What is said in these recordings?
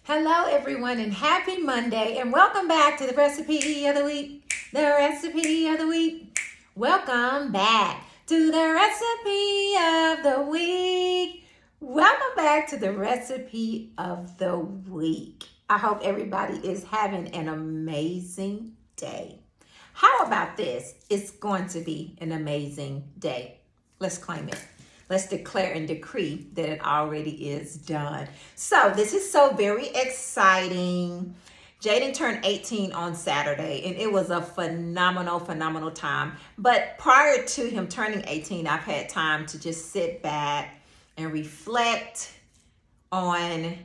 Hello, everyone, and happy Monday, and welcome back to the recipe of the week. The recipe of the week. Welcome back to the recipe of the week. Welcome back to the recipe of the week. I hope everybody is having an amazing day. How about this? It's going to be an amazing day. Let's claim it. Let's declare and decree that it already is done. So this is so very exciting. Jaden turned 18 on Saturday, and it was a phenomenal time. But prior to him turning 18, I've had time to just sit back and reflect on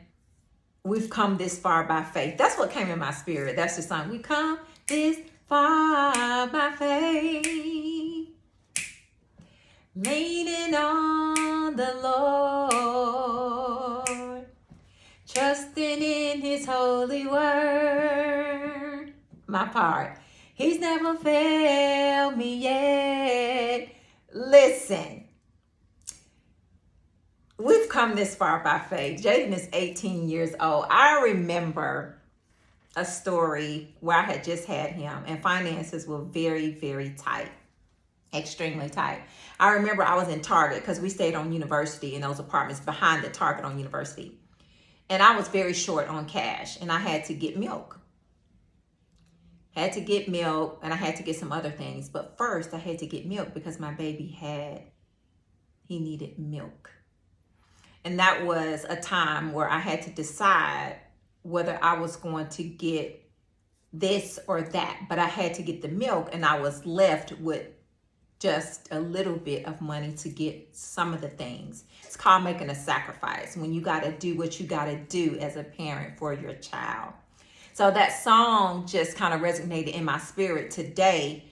we've come this far by faith. That's what came in my spirit. That's the song. We've come this far by faith. Leaning on the Lord, trusting in his holy word. My part. He's never failed me yet. Listen, we've come this far by faith. Jaden is 18 years old. I remember a story where I had just had him and finances were very tight. Extremely tight. I remember I was in Target because we stayed on University in those apartments behind the Target on University. And I was very short on cash and I had to get milk. And I had to get some other things. But first I had to get milk because my baby he needed milk. And that was a time where I had to decide whether I was going to get this or that. But I had to get the milk and I was left with just a little bit of money to get some of the things. It's called making a sacrifice when you got to do what you got to do as a parent for your child. So that song just kind of resonated in my spirit today.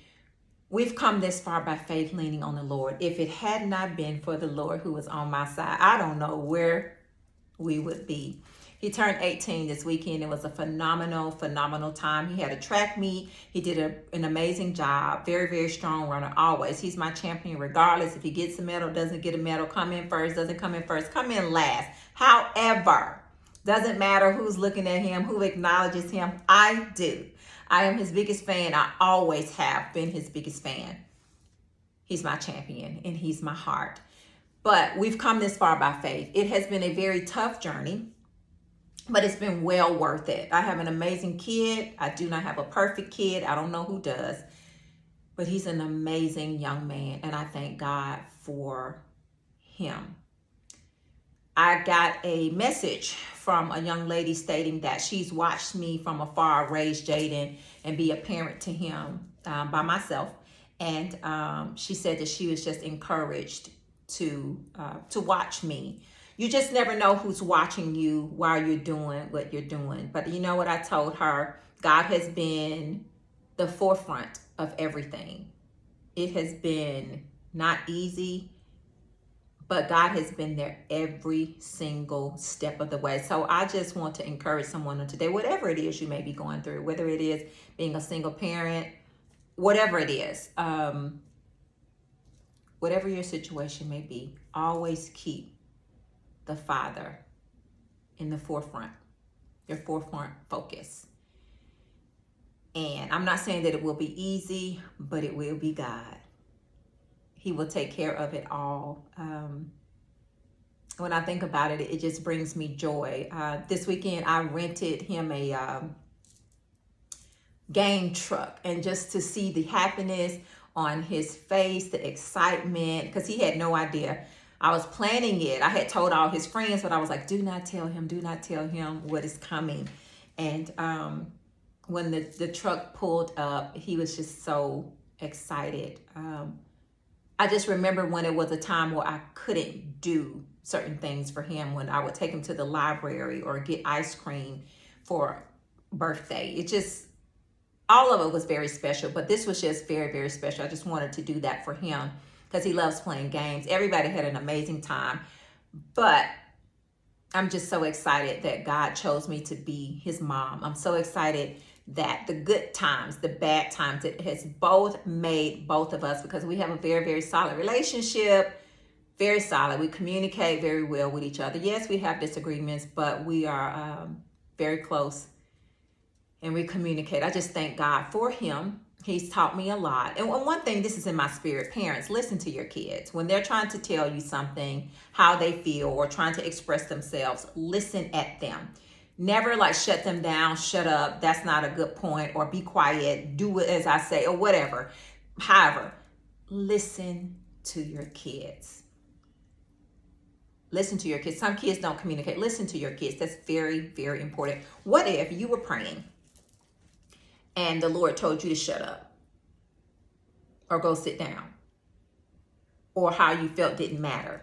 We've come this far by faith, leaning on the Lord. If it had not been for the Lord who was on my side, I don't know where we would be. He turned 18 this weekend. It was a phenomenal time. He had a track meet. He did an amazing job. Very strong runner always. He's my champion regardless if he gets a medal, doesn't get a medal, come in first, doesn't come in first, come in last. However, doesn't matter who's looking at him, who acknowledges him. I do. I am his biggest fan. I always have been his biggest fan. He's my champion and he's my heart. But we've come this far by faith. It has been a very tough journey, but it's been well worth it. I have an amazing kid. I do not have a perfect kid. I don't know who does, but he's an amazing young man, and I thank God for him. I got a message from a young lady stating that she's watched me from afar raise Jaden and be a parent to him by myself, and she said that she was just encouraged to watch me. You just never know who's watching you while you're doing what you're doing. But you know what I told her? God has been the forefront of everything. It has been not easy, but God has been there every single step of the way. So I just want to encourage someone today, whatever it is you may be going through, whether it is being a single parent, whatever it is, whatever your situation may be, always keep the Father in the forefront, your forefront focus. And I'm not saying that it will be easy, but it will be God. He will take care of it all. When I think about it, it just brings me joy. This weekend, I rented him a game truck, and just to see the happiness on his face, the excitement, because he had no idea. I was planning it. I had told all his friends, but I was like, do not tell him what is coming. And when the truck pulled up, he was just so excited. I just remember when it was a time where I couldn't do certain things for him, when I would take him to the library or get ice cream for birthday. It just, all of it was very special, but this was just very special. I just wanted to do that for him, because he loves playing games. Everybody had an amazing time, but I'm just so excited that God chose me to be his mom. I'm so excited that the good times, the bad times, it has both made both of us, because we have a very solid relationship, very solid. We communicate very well with each other. Yes, we have disagreements, but we are very close, and we communicate. I just thank God for him. He's taught me a lot. And one thing, this is in my spirit, parents, listen to your kids. When they're trying to tell you something, how they feel, or trying to express themselves, listen at them. Never like shut them down, shut up, that's not a good point, or be quiet, do it as I say, or whatever. However, listen to your kids. Listen to your kids. Some kids don't communicate. Listen to your kids. That's very, very important. What if you were praying and the Lord told you to shut up or go sit down, or how you felt didn't matter?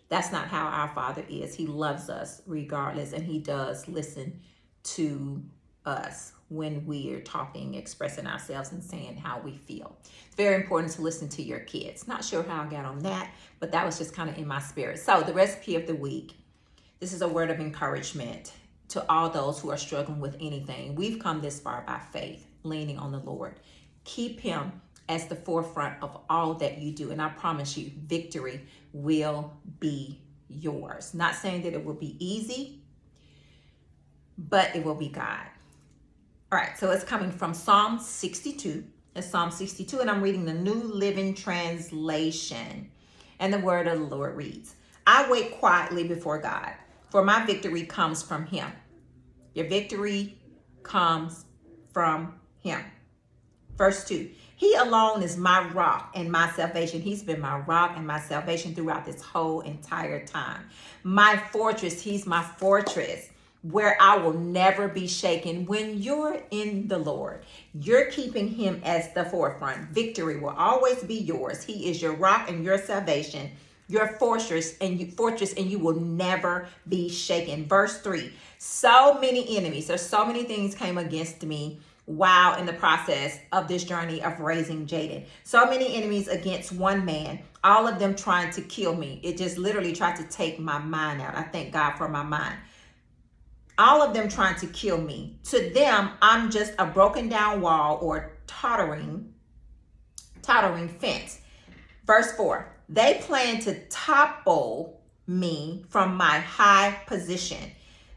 That's not how our Father is. He loves us regardless, and he does listen to us when we are talking, expressing ourselves, and saying how we feel. It's very important to listen to your kids. Not sure how I got on that, but that was just kind of in my spirit. So the recipe of the week, this is a word of encouragement to all those who are struggling with anything. We've come this far by faith, leaning on the Lord. Keep him as the forefront of all that you do, and I promise you, victory will be yours. Not saying that it will be easy, but it will be God. All right, so it's coming from Psalm 62. It's Psalm 62, and I'm reading the New Living Translation. And the word of the Lord reads, I wait quietly before God, for my victory comes from him. Your victory comes from him. Verse 2, he alone is my rock and my salvation. He's been my rock and my salvation throughout this whole entire time. My fortress, he's my fortress, where I will never be shaken. When you're in the Lord, you're keeping him as the forefront. Victory will always be yours. He is your rock and your salvation, your fortress, and you will never be shaken. Verse 3, so many enemies, there's so many things came against me while in the process of this journey of raising Jaden. So many enemies against one man, all of them trying to kill me. It just literally tried to take my mind out. I thank God for my mind. All of them trying to kill me. To them, I'm just a broken down wall or tottering fence. Verse 4, they plan to topple me from my high position.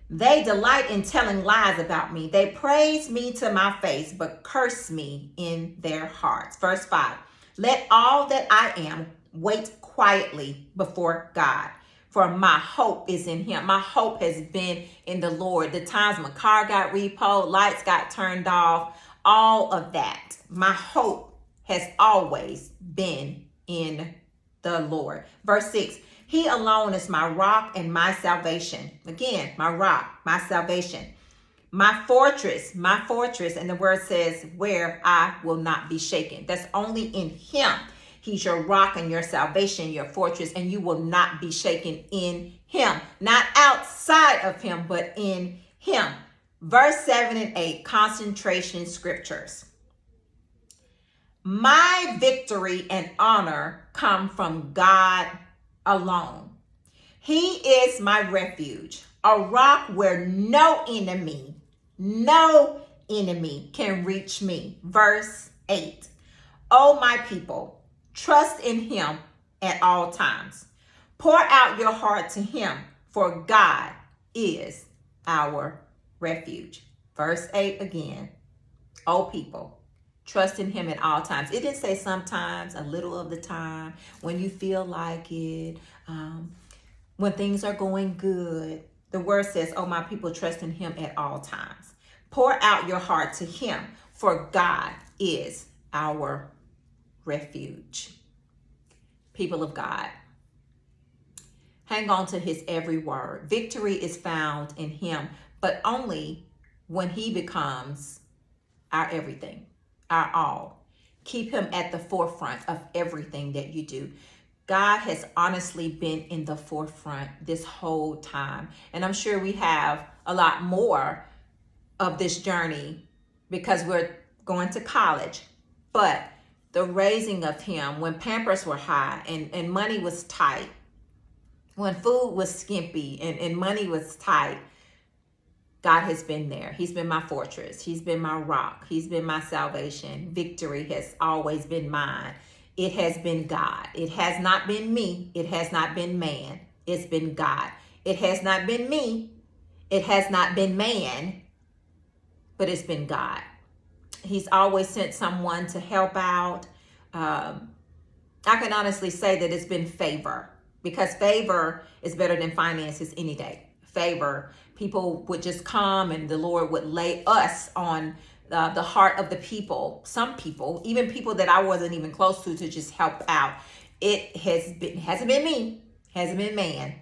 They delight in telling lies about me. They praise me to my face, but curse me in their hearts. Verse 5, let all that I am wait quietly before God, for my hope is in him. My hope has been in the Lord. The times my car got repoed, lights got turned off, all of that. My hope has always been in the Lord. Verse 6, he alone is my rock and my salvation. Again, my rock, my salvation, my fortress, and the word says where I will not be shaken. That's only in him. He's your rock and your salvation, your fortress, and you will not be shaken in him. Not outside of him, but in him. Verse 7 and 8, concentration scriptures. My victory and honor come from God alone. He is my refuge, a rock where no enemy can reach me. Verse 8, oh my people, trust in him at all times. Pour out your heart to him, for God is our refuge. Verse 8 again, oh people, trust in him at all times. It didn't say sometimes, a little of the time, when you feel like it, when things are going good. The word says, oh, my people, trust in him at all times. Pour out your heart to him, for God is our refuge. People of God, hang on to his every word. Victory is found in him, but only when he becomes our everything, our all. Keep him at the forefront of everything that you do. God has honestly been in the forefront this whole time. And I'm sure we have a lot more of this journey because we're going to college. But the raising of him, when Pampers were high and money was tight, when food was skimpy and money was tight, God has been there. He's been my fortress. He's been my rock. He's been my salvation. Victory has always been mine. It has been God. It has not been me. It has not been man. It's been God. It has not been me. It has not been man, but it's been God. He's always sent someone to help out. I can honestly say that it's been favor, because favor is better than finances any day. Favor, people would just come and the Lord would lay us on the heart of the people, some people, even people that I wasn't even close to just help out. Hasn't been me, hasn't been man,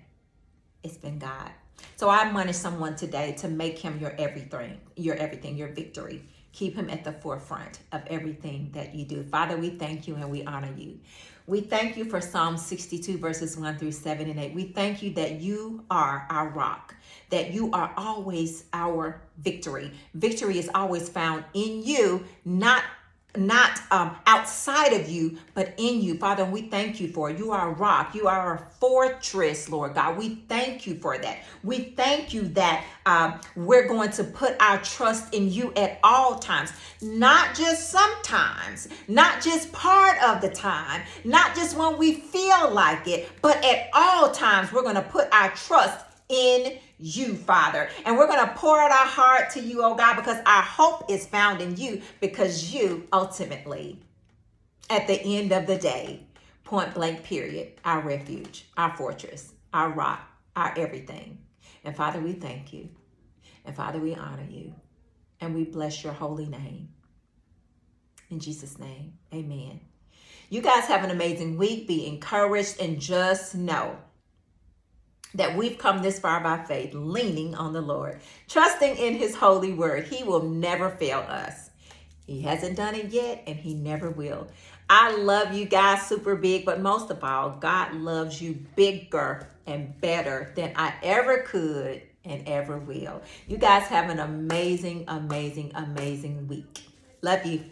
it's been God. So I admonish someone today to make him your everything, your victory. Keep him at the forefront of everything that you do. Father, we thank you and we honor you. We thank you for Psalm 62 verses 1 through 7 and 8. We thank you that you are our rock, that you are always our victory. Victory is always found in you, not outside of you, but in you. Father, we thank you for it. You are a rock. You are a fortress, Lord God. We thank you for that. We thank you that we're going to put our trust in you at all times, not just sometimes, not just part of the time, not just when we feel like it, but at all times we're going to put our trust in you, Father. And we're going to pour out our heart to you, oh God, because our hope is found in you, because you ultimately, at the end of the day, point blank period, our refuge, our fortress, our rock, our everything. And Father, we thank you. And Father, we honor you. And we bless your holy name. In Jesus' name, amen. You guys have an amazing week. Be encouraged, and just know that we've come this far by faith, leaning on the Lord, trusting in his holy word. He will never fail us. He hasn't done it yet, and he never will. I love you guys super big, but most of all, God loves you bigger and better than I ever could and ever will. You guys have an amazing, amazing, amazing week. Love you.